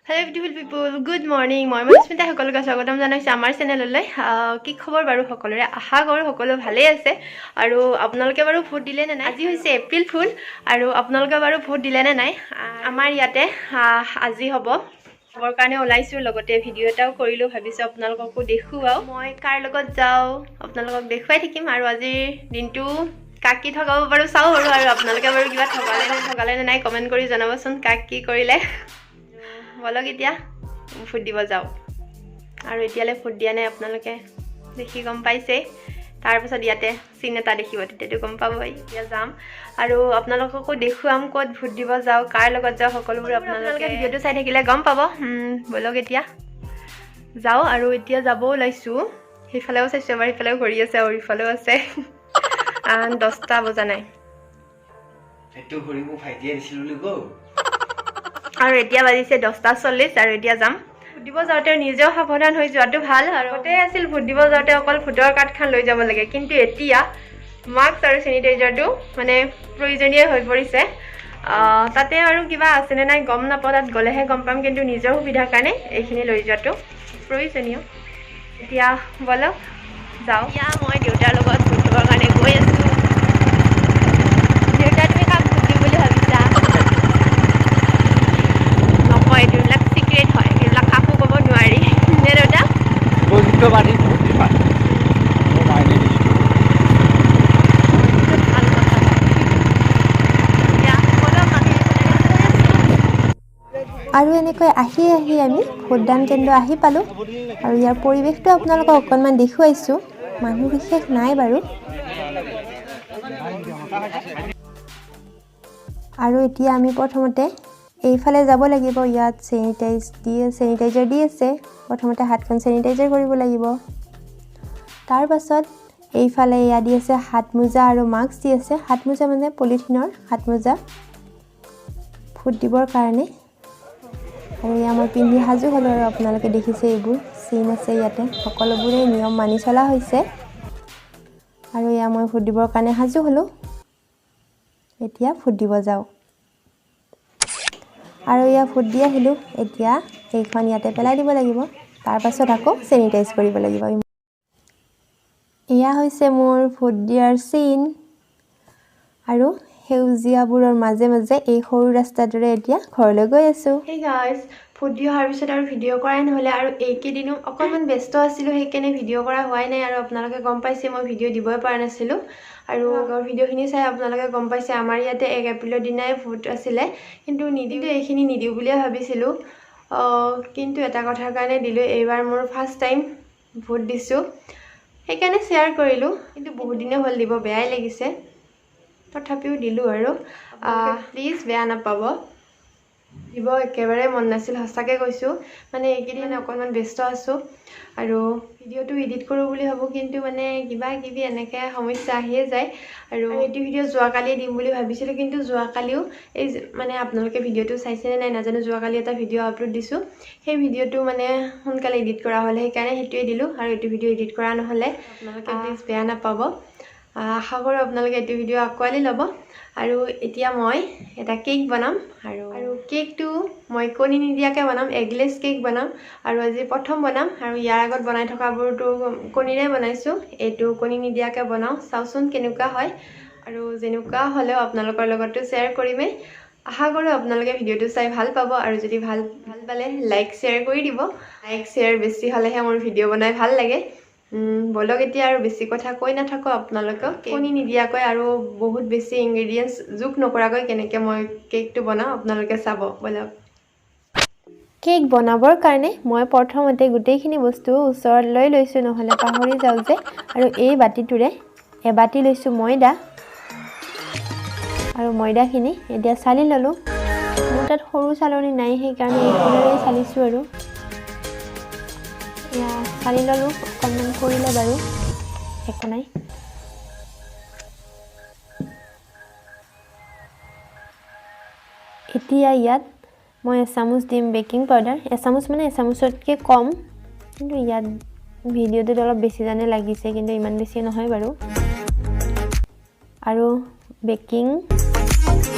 Hello beautiful people, good morning. মই মস্মিতা সকলোকে স্বাগতম জনাইছো আমাৰ চেনেললৈ। কি খবৰ বাৰু সকলোৰে? আশা কৰো সকলো ভালেই আছে আৰু আপোনালোকে বাৰু ভোট দিলে নে নাই? আজি হৈছে এপ্ৰিল ফুল আৰু আপোনালোকে বাৰু ভোট দিলে নে নাই? আমাৰ ইয়াতে আজি হ'ব। খবৰ কাৰণে ওলাইছো, লগতে ভিডিঅ' এটাও কৰিলো, ভাবিছো আপোনালোককো দেখুৱাও। মই কাৰ লগত যাও আপোনালোকক দেখুৱাই থাকিম আৰু আজিৰ দিনটো কাক কি ঠগাব বাৰু চাও বাৰু আৰু আপোনালোকে বাৰু কিবা ঠগালে নে নাই কমেন্ট কৰি জনাবচোন কাক কি কৰিলে। বলক এতিয়া ভোট দিব যাও আৰু এতিয়ালে ভোট দিয়া নাই আপোনালোকে দেখি গম পাইছে তাৰপিছত ইয়াতে চিন এটা দেখিব তেতিয়াটো গম পাবই এতিয়া যাম আৰু আপোনালোককো দেখুৱাম ক'ত ভোট দিব যাও কাৰ লগত যাও সকলোবোৰ আপোনালোকে ভিডিঅটো চাই থাকিলে গম পাব বলক এতিয়া যাও আৰু এতিয়া যাব ওলাইছো হিফালেও চাইছো এবাৰ হিফালেও ঘূৰি আছে আৰু হিফালেও আছে 10টা বজা নাই এটো ঘূৰি মু ভাইটিয়ে দিছিল বুলি গো আৰু এতিয়া বাজিছে 10:40 আৰু এতিয়া যাম ভোট দিব যাওঁতে নিজেও সাৱধান হৈ যোৱাটো ভাল আৰু আগতে আছিল ভোট দিব যাওঁতে অকল ভোটৰ কাৰ্ডখন লৈ যাব লাগে কিন্তু এতিয়া মাস্ক আৰু স্যানিটাইজাৰটো মানে প্ৰয়োজনীয় হৈ পৰিছে তাতে আৰু কিবা আছে নে নাই গম নাপাওঁ তাত গলেহে গম পাম কিন্তু নিজৰ সুবিধাৰ কাৰণে এইখিনি লৈ যোৱাটো প্ৰয়োজনীয় এতিয়া বলক যাওঁ এতিয়া মই দেউতাৰ লগত ভোট দিবৰ কাৰণে গৈ আছো দেউতা তুমি কাক ভোট দিম বুলি ভাবিছা এইবিলাক সিক্ৰেট হয় এইবিলাক কাকো ক'ব নোৱাৰি নে দেউতা বন্ধু বাড়ি ভৰ্তি পায় ও মাইনে দিছিল আৰু এনেকৈ আহি আমি ভোটদান কেন্দ্ৰ আহি পালোঁ আৰু ইয়াৰ পৰিৱেশটো আপোনালোকক অকণমান দেখুৱাইছোঁ মানুহ বিশেষ নাই বাৰু আৰু এতিয়া আমি প্ৰথমতে এইফালে যাব লাগিব ইয়াত স্যানিটাইজাৰ দি আছে প্ৰথমতে হাতখন স্যানিটাইজাৰ কৰিব লাগিব তাৰ পাছত এইফালে ইয়া দি আছে হাত মোজা আৰু মাস্ক দি আছে হাত মোজা মানে পলিথিনৰ হাত মোজা ফুট দিবৰ কাৰণে আৰু ইয়া মই পিন্ধি হাজু হলো আৰু আপোনালোকে দেখিছে এইবোৰ চিন আছে ইয়াতে সকলোবোৰে নিয়ম মানি চলা হৈছে আৰু ইয়া মই ফুট দিবৰ কাৰণে হাজু হলো এতিয়া ফুট দিব যাও আৰু ইয়া ফুট দি আহিলো এতিয়া এইখন ইয়াতে পেলাই দিব লাগিব তাৰ পাছত আকৌ স্যানিটাইজ কৰিব লাগিব ইয়া হৈছে মোৰ ফুট দিয়াৰ চিন আৰু হেউজিয়াবোৰৰ মাজে মাজে এই সৰু ৰাস্তাটোৰে এতিয়া ঘৰলৈ গৈ আছো হে গাইস ফুট দি অহাৰ পিছত আৰু ভিডিঅ' কৰাই নহলে আৰু এইকেইদিনো অকণমান ব্যস্ত আছিলোঁ সেইকাৰণে ভিডিঅ' কৰা হোৱাই নাই আৰু আপোনালোকে গম পাইছে মই ভিডিঅ' দিবই পৰা নাছিলোঁ আৰু আগৰ ভিডিঅ'খিনি চাই আপোনালোকে গম পাইছে আমাৰ ইয়াতে 1 এপ্ৰিলৰ দিনাই ভোট আছিলে কিন্তু এইখিনি নিদিওঁ বুলিয়ে ভাবিছিলোঁ কিন্তু এটা কথাৰ কাৰণে দিলোঁ এইবাৰ মোৰ ফাৰ্ষ্ট টাইম ভোট দিছোঁ সেইকাৰণে শ্বেয়াৰ কৰিলোঁ কিন্তু বহুত দিনে হ'ল দিব বেয়াই লাগিছে তথাপিও দিলোঁ আৰু প্লিজ বেয়া নাপাব দিব একেবাৰে মন নাছিল সঁচাকৈ কৈছোঁ মানে এইকেইদিন অকণমান ব্যস্ত আছোঁ আৰু ভিডিঅ'টো এডিট কৰোঁ বুলি ভাবোঁ কিন্তু মানে কিবা কিবি এনেকৈ সমস্যা আহিয়ে যায় আৰু এইটো ভিডিঅ' যোৱাকালি দিম বুলি ভাবিছিলোঁ কিন্তু যোৱাকালিও এই মানে আপোনালোকে ভিডিঅ'টো চাইছেনে নাই নাজানো যোৱাকালি এটা ভিডিঅ' আপলোড দিছোঁ সেই ভিডিঅ'টো মানে সোনকালে এডিট কৰা হ'লে সেইকাৰণে সেইটোৱে দিলোঁ আৰু এইটো ভিডিঅ' এডিট কৰা নহ'লে আপোনালোকে প্লিজ বেয়া নাপাব আশা কৰোঁ আপোনালোকে এইটো ভিডিঅ' আঁকোৱালি ল'ব আৰু এতিয়া মই এটা কেক বনাম আৰু কেকটো মই কণী নিদিয়াকৈ বনাম eggless কেক বনাম আৰু আজি প্ৰথম বনাম আৰু ইয়াৰ আগত বনাই থকাবোৰটো কণীৰে বনাইছোঁ এইটো কণী নিদিয়াকৈ বনাওঁ চাওচোন কেনেকুৱা হয় আৰু যেনেকুৱা হ'লেও আপোনালোকৰ লগতো শ্বেয়াৰ কৰিমেই আশা কৰোঁ আপোনালোকে ভিডিঅ'টো চাই ভাল পাব আৰু যদি ভাল পালে লাইক শ্বেয়াৰ কৰি দিব লাইক শ্বেয়াৰ বেছি হ'লেহে মোৰ ভিডিঅ' বনাই ভাল লাগে বলক এতিয়া আৰু বেছি কথা কৈ নাথাকো আপোনালোকক কণী নিদিয়াকৈ আৰু বহুত বেছি ইনগ্ৰেডিয়েন্টছ যোগ নকৰাকৈ কেনেকৈ মই কেকটো বনাওঁ আপোনালোকে চাব বলক কেক বনাবৰ কাৰণে মই প্ৰথমতে গোটেইখিনি বস্তু ওচৰত লৈ লৈছোঁ নহ'লে পাহৰি যাওঁ যে আৰু এই বাটিটোৰে এবাটি লৈছোঁ ময়দা আৰু ময়দাখিনি এতিয়া চালি ল'লোঁ মোৰ তাত সৰু চালনী নাই সেইকাৰণে এইখনেৰে চালিছোঁ আৰু এয়া চালি ল'লোঁ অকণমান কৰিলে বাৰু একো নাই এতিয়া ইয়াত মই এচামুচ দিম বেকিং পাউডাৰ এচামুচ মানে এচামুচতকৈ কম কিন্তু ইয়াত ভিডিঅ'টোত অলপ বেছি জানে লাগিছে কিন্তু ইমান বেছি নহয় বাৰু আৰু বেকিং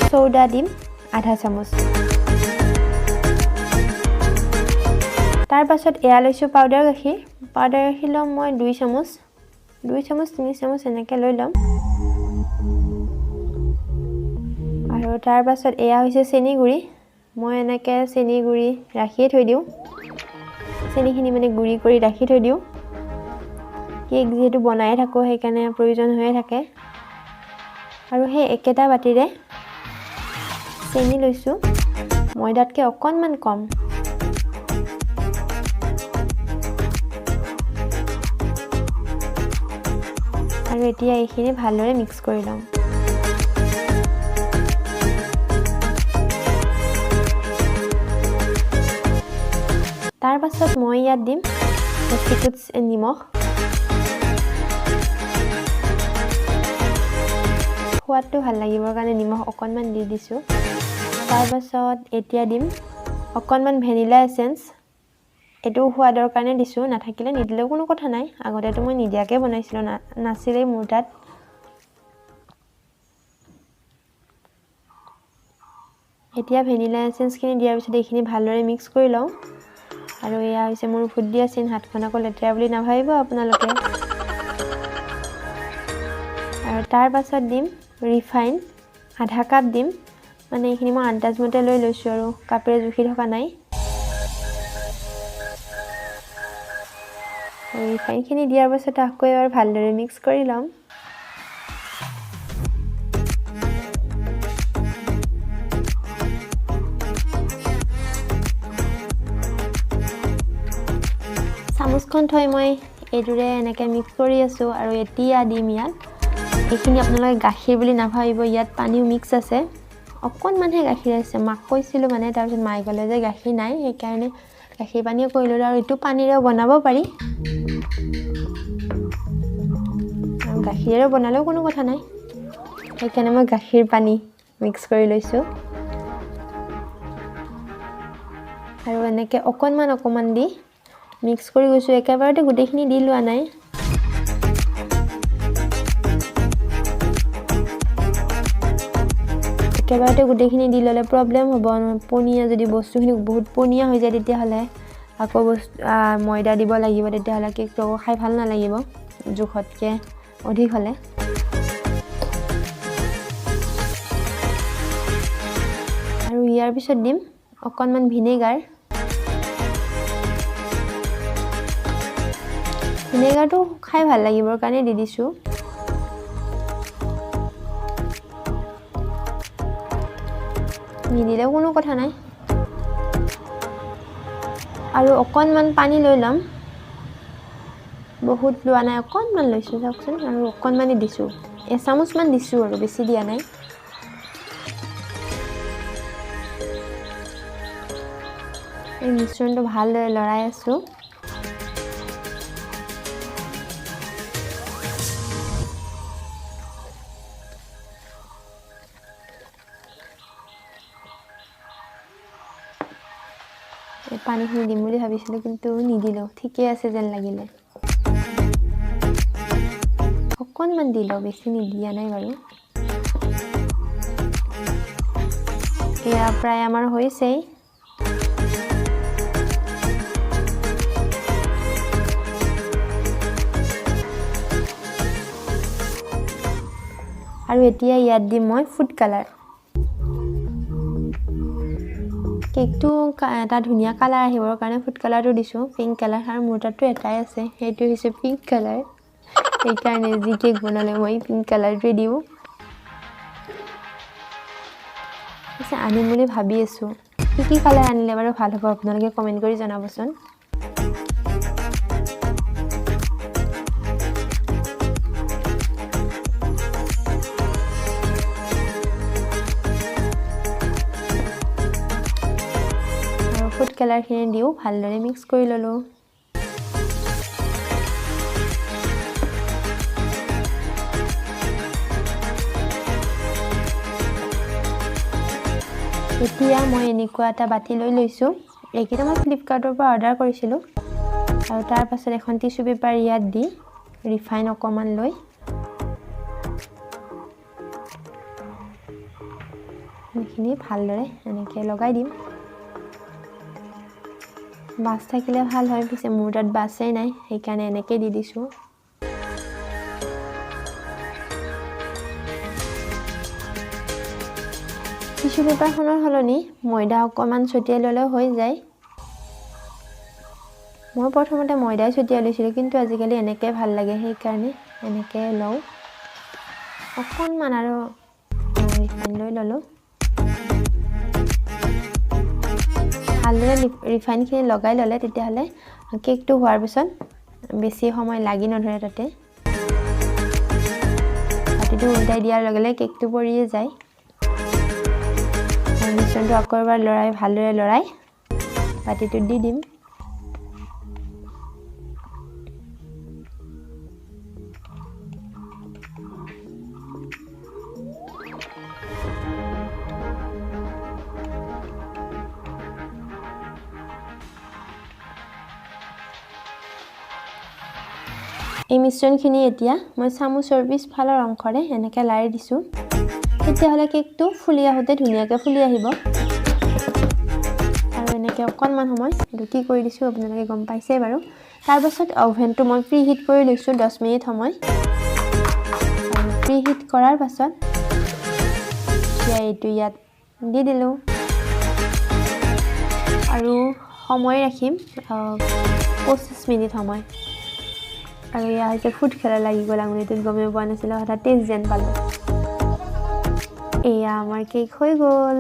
সোডা দিম আধা চামুচ তাৰ পাছত এয়া লৈছোঁ পাউডাৰ গাখীৰ ল'ম মই 2 চামুচ 3 চামুচ এনেকৈ লৈ ল'ম আৰু তাৰ পাছত এয়া হৈছে চেনি গুড়ি মই এনেকৈ চেনি গুড়ি ৰাখিয়ে থৈ দিওঁ চেনিখিনি মানে গুড়ি কৰি ৰাখি থৈ দিওঁ কেক যেহেতু বনাই থাকোঁ সেইকাৰণে প্ৰয়োজন হৈয়ে থাকে আৰু সেই একেটা বাটিৰে চেনি লৈছোঁ ময়দাতকৈ অকণমান কম আৰু এতিয়া এইখিনি ভালদৰে মিক্স কৰি লওঁ তাৰ পাছত মই ইয়াত দিম এচিকুট নিমখ সোৱাদটো ভাল লাগিবৰ কাৰণে নিমখ অকণমান দি দিছোঁ তাৰ পাছত এতিয়া দিম অকণমান ভেনিলা এসেন্স এটো সোৱাদৰ কাৰণে দিছোঁ নাথাকিলে নিদিলেও কোনো কথা নাই আগতেতো মই নিদিয়াকৈ বনাইছিলোঁ নাছিলেই মোৰ তাত এতিয়া ভেনিলা এসেন্সখিনি দিয়াৰ পিছত এইখিনি ভালদৰে মিক্স কৰি লওঁ আৰু এয়া হৈছে মোৰ ফুট দিয়া চিন হাতখন আকৌ লেতেৰা বুলি নাভাবিব আপোনালোকে আৰু তাৰ পাছত দিম ৰিফাইন আধা কাপ দিম মানে এইখিনি মই আন্দাজ মতে লৈ লৈছোঁ আৰু কাপেৰে জুখি থকা নাই ৰিফাইনখিনি দিয়াৰ পাছত আকৌ এবাৰ ভালদৰে মিক্স কৰি ল'ম চামুচখন থৈ মই এইটোৰে এনেকৈ মিক্স কৰি আছোঁ আৰু এতিয়া দিম ইয়াত এইখিনি আপোনালোকে গাখীৰ বুলি নাভাবিব ইয়াত পানীও মিক্স আছে অকণমানহে গাখীৰ আছে মাক কৈছিলোঁ মানে তাৰপিছত মায়ে ক'লে যে গাখীৰ নাই সেইকাৰণে গাখীৰ পানীও কৰি ল'লোঁ আৰু এইটো পানীৰেও বনাব পাৰি আৰু গাখীৰেও বনালেও কোনো কথা নাই সেইকাৰণে মই গাখীৰ পানী মিক্স কৰি লৈছোঁ আৰু এনেকৈ অকণমান দি মিক্স কৰি গৈছোঁ একেবাৰতে গোটেইখিনি দি লোৱা নাই একেবাৰতে গোটেইখিনি দি ল'লে প্ৰব্লেম হ'ব পনীয়া যদি বস্তুখিনি বহুত পনীয়া হৈ যায় তেতিয়াহ'লে আকৌ ময়দা দিব লাগিব তেতিয়াহ'লে কেকটো আকৌ খাই ভাল নালাগিব জোখতকৈ অধিক হ'লে আৰু ইয়াৰ পিছত দিম অকণমান ভিনেগাৰটো খাই ভাল লাগিবৰ কাৰণে দি দিছোঁ নিদিলেও কোনো কথা নাই আৰু অকণমান পানী লৈ ল'ম বহুত লোৱা নাই অকণমান লৈছোঁ চাওকচোন আৰু অকণমানে দিছোঁ এচামুচমান দিছোঁ আৰু বেছি দিয়া নাই এই মিশ্ৰণটো ভালদৰে লৰাই আছোঁ পানীখিনি দিম বুলি ভাবিছিলোঁ কিন্তু নিদিলোঁ ঠিকে আছে যেন লাগিলে অকণমান দিলোঁ বেছি নিদিয়া নাই বাৰু এয়া প্ৰায় আমাৰ হৈছেই আৰু এতিয়া ইয়াত দিম মই ফুড কালাৰ কেকটো এটা ধুনীয়া কালাৰ আহিবৰ কাৰণে ফুড কালাৰটো দিছোঁ পিংক কালাৰ আৰু মোৰ তাততো এটাই আছে সেইটো হৈছে পিংক কালাৰ সেইকাৰণে যি কেক বনালে মই পিংক কালাৰটোৱে দিওঁ পিছে আনিম বুলি ভাবি আছোঁ কি কালাৰ আনিলে বাৰু ভাল হ'ব আপোনালোকে কমেণ্ট কৰি জনাবচোন ফুড কালাৰখিনি দিওঁ ভালদৰে মিক্স কৰি ল'লোঁ এতিয়া মই এনেকুৱা এটা বাটি লৈ লৈছোঁ এইকেইটা মই ফ্লিপকাৰ্টৰ পৰা অৰ্ডাৰ কৰিছিলোঁ আৰু তাৰ পাছত এখন টিচু পেপাৰ ইয়াত দি ৰিফাইন অকণমান লৈ এইখিনি ভালদৰে এনেকৈ লগাই দিম বাছ থাকিলে ভাল হয়, পিছে মোৰ তাত বাছেই নাই, সেইকাৰণে এনেকৈ দি দিছোঁ। টিচু পেপাৰখনৰ সলনি ময়দা অকণমান ছটিয়াই ল'লেও হৈ যায়। মই প্ৰথমতে ময়দাই ছটিয়াই লৈছিলোঁ, কিন্তু আজিকালি এনেকৈ ভাল লাগে, সেইকাৰণে এনেকৈ লওঁ। অকণমান আৰু ৰিফাইন লৈ ল'লোঁ। ভালদৰে ৰিফাইনখিনি লগাই ল'লে তেতিয়াহ'লে কেকটো হোৱাৰ পিছত বেছি সময় লাগি নধৰে তাতে। বাতিটো উল্টাই দিয়াৰ লগে লগে কেকটো পৰিয়ে যায়। মিশ্ৰণটো আকৌ এবাৰ ভালদৰে লৰাই বাতিটোত দি দিম। এই মিশ্ৰণখিনি এতিয়া মই চামুচৰ পিছফালৰ অংশৰে এনেকৈ লাৰি দিছোঁ। তেতিয়াহ'লে কেকটো ফুলি আহোঁতে ধুনীয়াকৈ ফুলি আহিব। আৰু এনেকৈ অকণমান সময় ৰুটি কৰি দিছোঁ, আপোনালোকে গম পাইছেই বাৰু। তাৰপাছত অভেনটো মই প্ৰি হিট কৰি লৈছোঁ 10 মিনিট সময়। আৰু প্ৰি হিট কৰাৰ পাছত এতিয়া এইটো ইয়াত দি দিলোঁ আৰু সময় ৰাখিম 25 মিনিট সময়। আৰু এয়া হৈছে ফুড কালাৰ লাগি গ'ল, আঙুলিটোত গমেই পোৱা নাছিলোঁ, হঠাৎ টেষ্ট যেন পালোঁ। এয়া আমাৰ কেক হৈ গ'ল,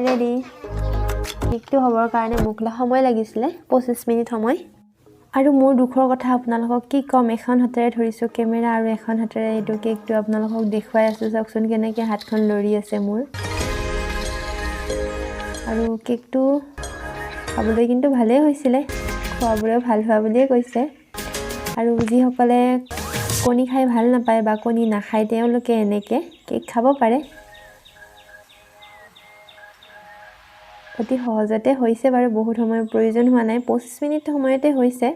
ৰেডি। কেকটো হ'বৰ কাৰণে মোক সময় লাগিছিলে 25 মিনিট সময়। আৰু মোৰ দুখৰ কথা আপোনালোকক কি ক'ম, এখন হাতেৰে ধৰিছোঁ কেমেৰা আৰু এখন হাতেৰে এইটো কেকটো আপোনালোকক দেখুৱাই আছোঁ। চাওকচোন কেনেকৈ হাতখন লৰি আছে মোৰ। আৰু কেকটো খাবলৈ কিন্তু ভালেই হৈছিলে, খোৱাবোৰেও ভাল হোৱা বুলিয়ে কৈছে। আৰু যিসকলে কণী খাই ভাল নাপায় বা কণী নাখায় তেওঁলোকে এনেকৈ কেক খাব পাৰে। অতি সহজতে হৈছে বাৰু, বহুত সময়ৰ প্ৰয়োজন হোৱা নাই, 25 মিনিট সময়তে হৈছে।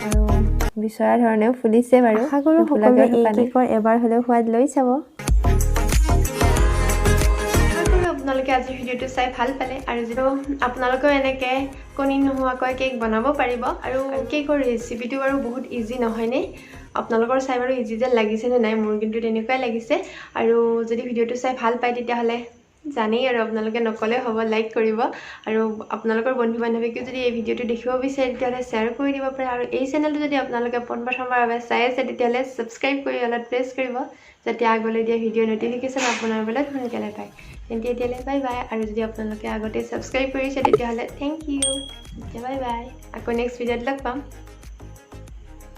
আৰু বিচৰা ধৰণেও ফুলিছে বাৰু। আশা কৰোঁ সকলোৱে এই কেকৰ এবাৰ হ'লেও সোৱাদ লৈ চাব। আপোনালোকে আজি ভিডিঅ'টো চাই ভাল পালে, আৰু যিটো আপোনালোকেও এনেকৈ কণী নোহোৱাকৈ কেক বনাব পাৰিব। আৰু কেকৰ ৰেচিপিটো বাৰু বহুত ইজি নহয়নে? আপোনালোকৰ চাই বাৰু ইজি যেন লাগিছেনে নাই? মোৰ কিন্তু তেনেকুৱাই লাগিছে। আৰু যদি ভিডিঅ'টো চাই ভাল পায় তেতিয়াহ'লে জানেই আৰু আপোনালোকে নক'লে হ'ব, লাইক কৰিব। আৰু আপোনালোকৰ বন্ধু বান্ধৱীকো যদি এই ভিডিঅ'টো দেখিব বিচাৰে তেতিয়াহ'লে শ্বেয়াৰ কৰি দিব পাৰে। আৰু এই চেনেলটো যদি আপোনালোকে পোনপ্ৰথমবাৰৰ বাবে চাই আছে তেতিয়াহ'লে ছাবস্ক্ৰাইব কৰি অলপ প্ৰেছ কৰিব, যাতে আগলৈ দিয়া ভিডিঅ'ৰ নটিফিকেশ্যন আপোনাৰ মোবাইলত সোনকালে পায়। তেন্তে এতিয়ালৈ বাই বাই। আৰু যদি আপোনালোকে আগতে ছাবস্ক্ৰাইব কৰিছে তেতিয়াহ'লে থেংক ইউ। বাই বাই, আকৌ নেক্সট ভিডিঅ'ত লগ পাম।